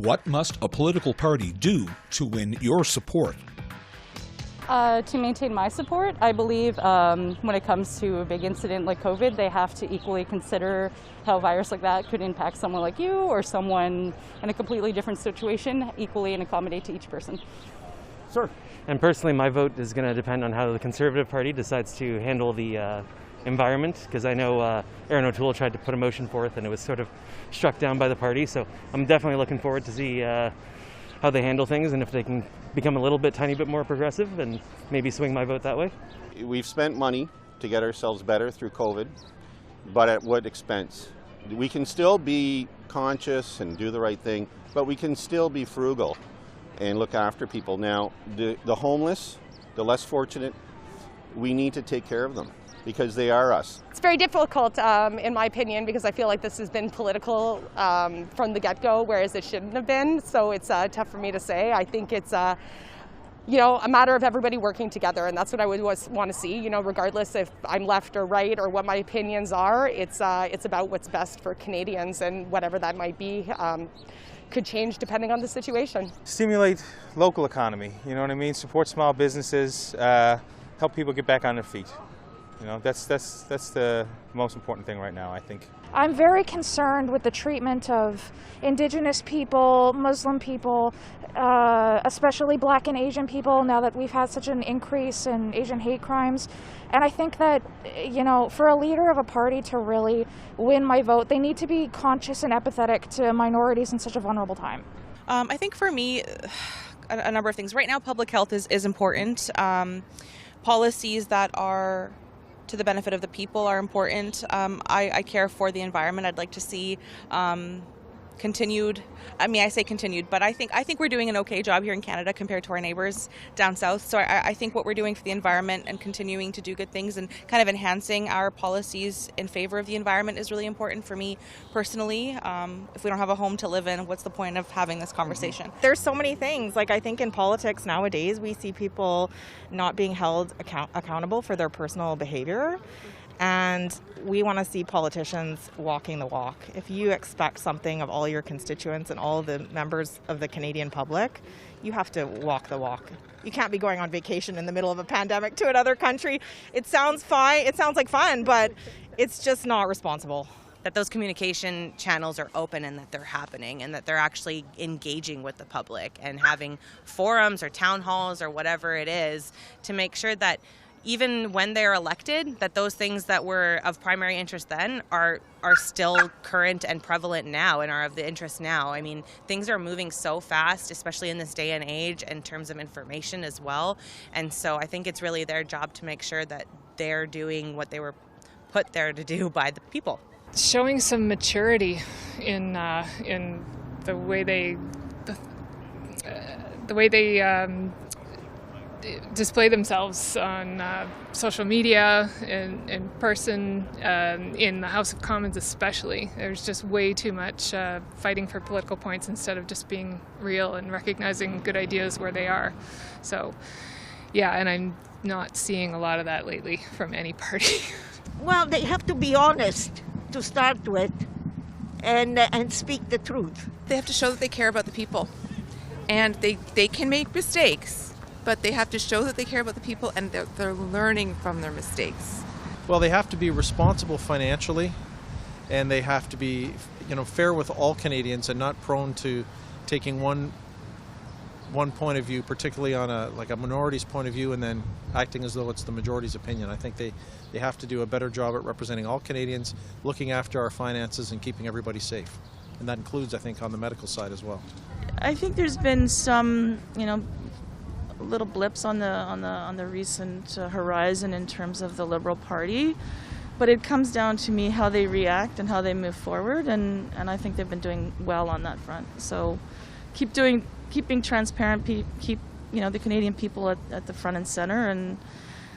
What must a political party do to win your support? To maintain my support, I believe when it comes to a big incident like COVID, they have to equally consider how a virus like that could impact someone like you or someone in a completely different situation, equally, and accommodate to each person. Sure. And personally, my vote is going to depend on how the Conservative Party decides to handle the environment, because I know Aaron O'Toole tried to put a motion forth and it was sort of struck down by the party. So I'm definitely looking forward to see how they handle things, and if they can become a little bit, tiny bit more progressive and maybe swing my vote that way. We've spent money to get ourselves better through COVID, but at what expense? We can still be conscious and do the right thing, but we can still be frugal and look after people. Now, the homeless, the less fortunate, we need to take care of them, because they are us. It's very difficult, in my opinion, because I feel like this has been political from the get-go, whereas it shouldn't have been. So it's tough for me to say. I think it's a matter of everybody working together, and that's what I would want to see. Regardless if I'm left or right or what my opinions are, it's about what's best for Canadians, and whatever that might be could change depending on the situation. Stimulate local economy. You know what I mean? Support small businesses. Help people get back on their feet. That's the most important thing right now, I think. I'm very concerned with the treatment of Indigenous people, Muslim people, especially Black and Asian people, now that we've had such an increase in Asian hate crimes. And I think that, for a leader of a party to really win my vote, they need to be conscious and empathetic to minorities in such a vulnerable time. I think for me, a number of things. Right now, public health is important. Policies that are to the benefit of the people are important. I care for the environment. I'd like to see continued. I say continued, but I think we're doing an okay job here in Canada compared to our neighbors down south. So I think what we're doing for the environment and continuing to do good things and kind of enhancing our policies in favor of the environment is really important for me personally. If we don't have a home to live in, what's the point of having this conversation? There's so many things. I think in politics nowadays, we see people not being held accountable for their personal behavior. And we want to see politicians walking the walk. If you expect something of all your constituents and all the members of the Canadian public, you have to walk the walk. You can't be going on vacation in the middle of a pandemic to another country. It sounds fine. It sounds like fun, but it's just not responsible. That those communication channels are open and that they're happening and that they're actually engaging with the public and having forums or town halls or whatever it is to make sure that even when they're elected, that those things that were of primary interest then are still current and prevalent now and are of the interest now. I mean, things are moving so fast, especially in this day and age in terms of information as well. And so I think it's really their job to make sure that they're doing what they were put there to do by the people. Showing some maturity in the way they display themselves on social media, in person, in the House of Commons especially. There's just way too much fighting for political points instead of just being real and recognizing good ideas where they are. So, yeah, and I'm not seeing a lot of that lately from any party. Well, they have to be honest to start with and speak the truth. They have to show that they care about the people. And they can make mistakes, but they have to show that they care about the people and they're learning from their mistakes. Well, they have to be responsible financially, and they have to be, fair with all Canadians and not prone to taking one point of view, particularly on a minority's point of view, and then acting as though it's the majority's opinion. I think they have to do a better job at representing all Canadians, looking after our finances and keeping everybody safe. And that includes, I think, on the medical side as well. I think there's been some, little blips on the recent horizon in terms of the Liberal Party, but it comes down to me how they react and how they move forward, and I think they've been doing well on that front. So keep being transparent, keep the Canadian people at the front and center, and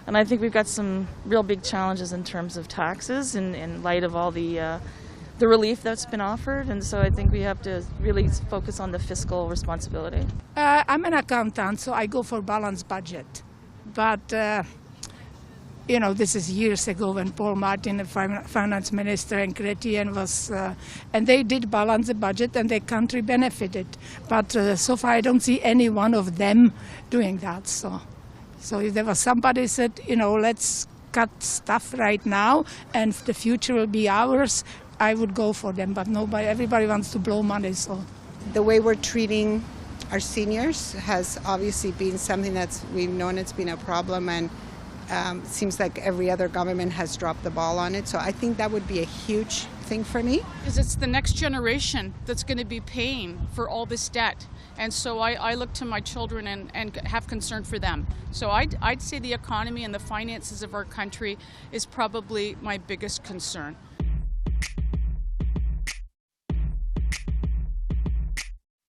I think we've got some real big challenges in terms of taxes in light of all the relief that's been offered, and so I think we have to really focus on the fiscal responsibility. I'm an accountant, so I go for balanced budget. But you know, this is years ago when Paul Martin, the finance minister, and Chrétien was, and they did balance the budget and their country benefited. But so far I don't see any one of them doing that. So if there was somebody said, you know, let's cut stuff right now and the future will be ours, I would go for them. But nobody, everybody wants to blow money. So the way we're treating our seniors has obviously been something we've known it's been a problem, and it seems like every other government has dropped the ball on it. So I think that would be a huge thing for me. Because it's the next generation that's going to be paying for all this debt. And so I look to my children and have concern for them. So I'd say the economy and the finances of our country is probably my biggest concern.